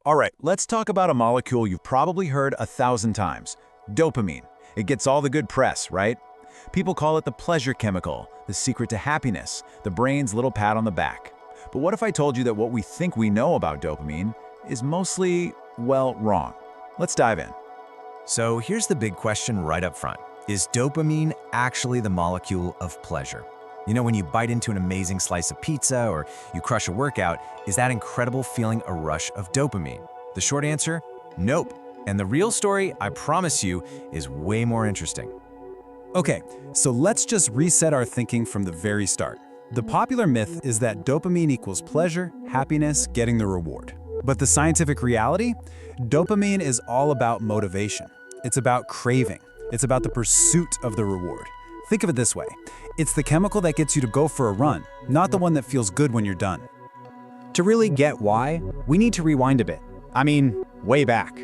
All right, let's talk about a molecule you've probably heard 1,000 times, dopamine. It gets all the good press, right? People call it the pleasure chemical, the secret to happiness, the brain's little pat on the back. But what if I told you that what we think we know about dopamine is mostly, well, wrong? Let's dive in. So here's the big question right up front. Is dopamine actually the molecule of pleasure? You know, when you bite into an amazing slice of pizza or you crush a workout, is that incredible feeling a rush of dopamine? The short answer, nope. And the real story, I promise you, is way more interesting. Okay, so let's just reset our thinking from the very start. The popular myth is that dopamine equals pleasure, happiness, getting the reward. But the scientific reality? Dopamine is all about motivation. It's about craving. It's about the pursuit of the reward. Think of it this way. It's the chemical that gets you to go for a run, not the one that feels good when you're done. To really get why, we need to rewind a bit. I mean, way back.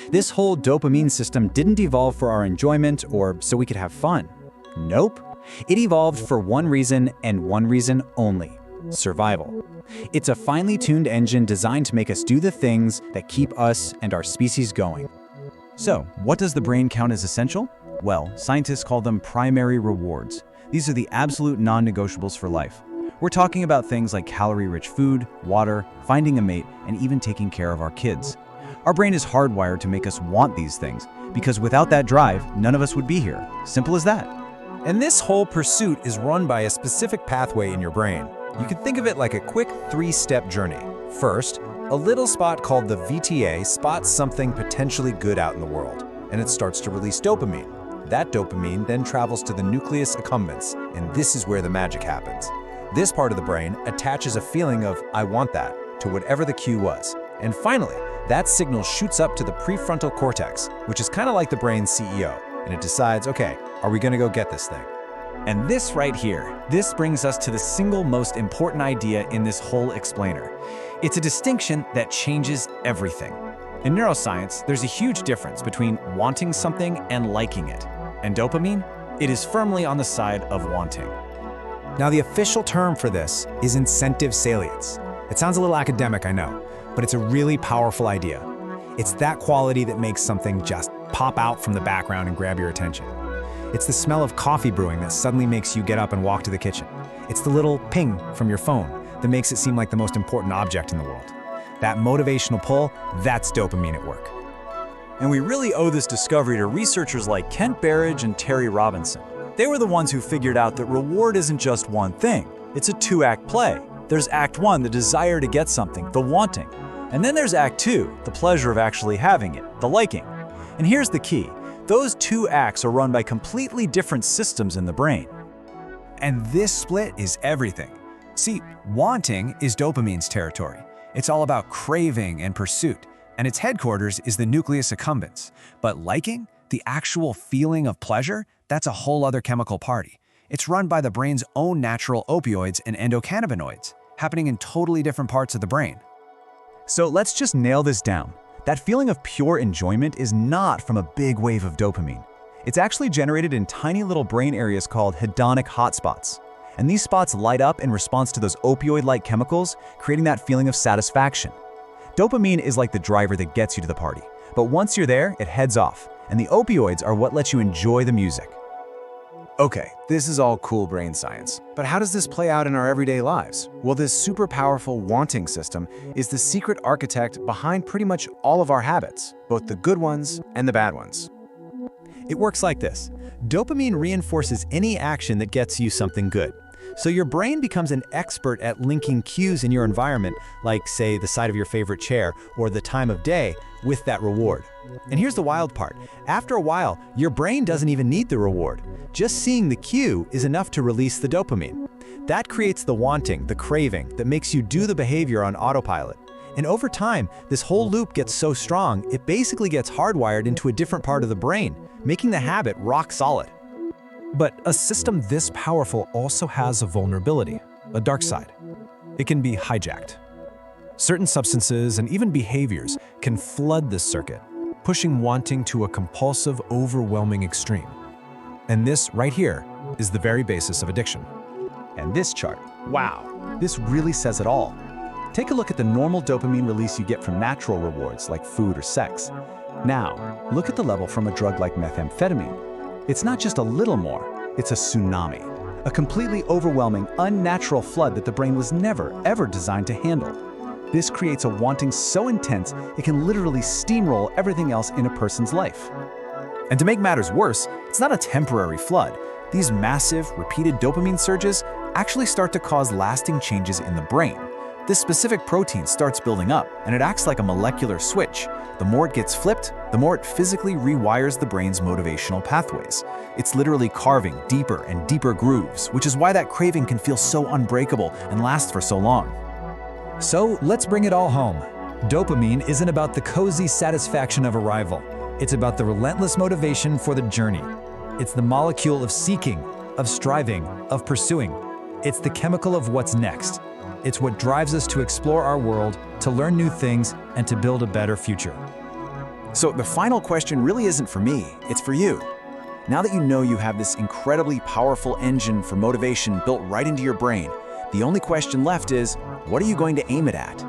This whole dopamine system didn't evolve for our enjoyment or so we could have fun. Nope. It evolved for one reason and one reason only: survival. It's a finely tuned engine designed to make us do the things that keep us and our species going. So, what does the brain count as essential? Well, scientists call them primary rewards. These are the absolute non-negotiables for life. We're talking about things like calorie-rich food, water, finding a mate, and even taking care of our kids. Our brain is hardwired to make us want these things, because without that drive, none of us would be here. Simple as that. And this whole pursuit is run by a specific pathway in your brain. You can think of it like a quick 3-step journey. First, a little spot called the VTA spots something potentially good out in the world, and it starts to release dopamine. That dopamine then travels to the nucleus accumbens, and this is where the magic happens. This part of the brain attaches a feeling of "I want that" to whatever the cue was. And finally, that signal shoots up to the prefrontal cortex, which is kind of like the brain's CEO, and it decides, okay, are we gonna go get this thing? And this right here, this brings us to the single most important idea in this whole explainer. It's a distinction that changes everything. In neuroscience, there's a huge difference between wanting something and liking it. And dopamine? It is firmly on the side of wanting. Now, the official term for this is incentive salience. It sounds a little academic, I know, but it's a really powerful idea. It's that quality that makes something just pop out from the background and grab your attention. It's the smell of coffee brewing that suddenly makes you get up and walk to the kitchen. It's the little ping from your phone that makes it seem like the most important object in the world. That motivational pull, that's dopamine at work. And we really owe this discovery to researchers like Kent Berridge and Terry Robinson. They were the ones who figured out that reward isn't just one thing. It's a 2-act play. There's Act 1, the desire to get something, the wanting. And then there's Act 2, the pleasure of actually having it, the liking. And here's the key. Those 2 acts are run by completely different systems in the brain. And this split is everything. See, wanting is dopamine's territory. It's all about craving and pursuit, and its headquarters is the nucleus accumbens. But liking, the actual feeling of pleasure, that's a whole other chemical party. It's run by the brain's own natural opioids and endocannabinoids, happening in totally different parts of the brain. So let's just nail this down. That feeling of pure enjoyment is not from a big wave of dopamine. It's actually generated in tiny little brain areas called hedonic hotspots. And these spots light up in response to those opioid-like chemicals, creating that feeling of satisfaction. Dopamine is like the driver that gets you to the party. But once you're there, it heads off. And the opioids are what lets you enjoy the music. Okay, this is all cool brain science, but how does this play out in our everyday lives? Well, this super powerful wanting system is the secret architect behind pretty much all of our habits, both the good ones and the bad ones. It works like this. Dopamine reinforces any action that gets you something good. So your brain becomes an expert at linking cues in your environment, like, say, the side of your favorite chair or the time of day, with that reward. And here's the wild part. After a while, your brain doesn't even need the reward. Just seeing the cue is enough to release the dopamine. That creates the wanting, the craving, that makes you do the behavior on autopilot. And over time, this whole loop gets so strong, it basically gets hardwired into a different part of the brain, making the habit rock solid. But a system this powerful also has a vulnerability, a dark side. It can be hijacked. Certain substances and even behaviors can flood this circuit, pushing wanting to a compulsive, overwhelming extreme. And this right here is the very basis of addiction. And this chart, wow, this really says it all. Take a look at the normal dopamine release you get from natural rewards like food or sex. Now, look at the level from a drug like methamphetamine. It's not just a little more, it's a tsunami. A completely overwhelming, unnatural flood that the brain was never, ever designed to handle. This creates a wanting so intense it can literally steamroll everything else in a person's life. And to make matters worse, it's not a temporary flood. These massive, repeated dopamine surges actually start to cause lasting changes in the brain. This specific protein starts building up, and it acts like a molecular switch. The more it gets flipped, the more it physically rewires the brain's motivational pathways. It's literally carving deeper and deeper grooves, which is why that craving can feel so unbreakable and last for so long. So let's bring it all home. Dopamine isn't about the cozy satisfaction of arrival. It's about the relentless motivation for the journey. It's the molecule of seeking, of striving, of pursuing. It's the chemical of what's next. It's what drives us to explore our world, to learn new things, and to build a better future. So the final question really isn't for me, it's for you. Now that you know you have this incredibly powerful engine for motivation built right into your brain, the only question left is, what are you going to aim it at?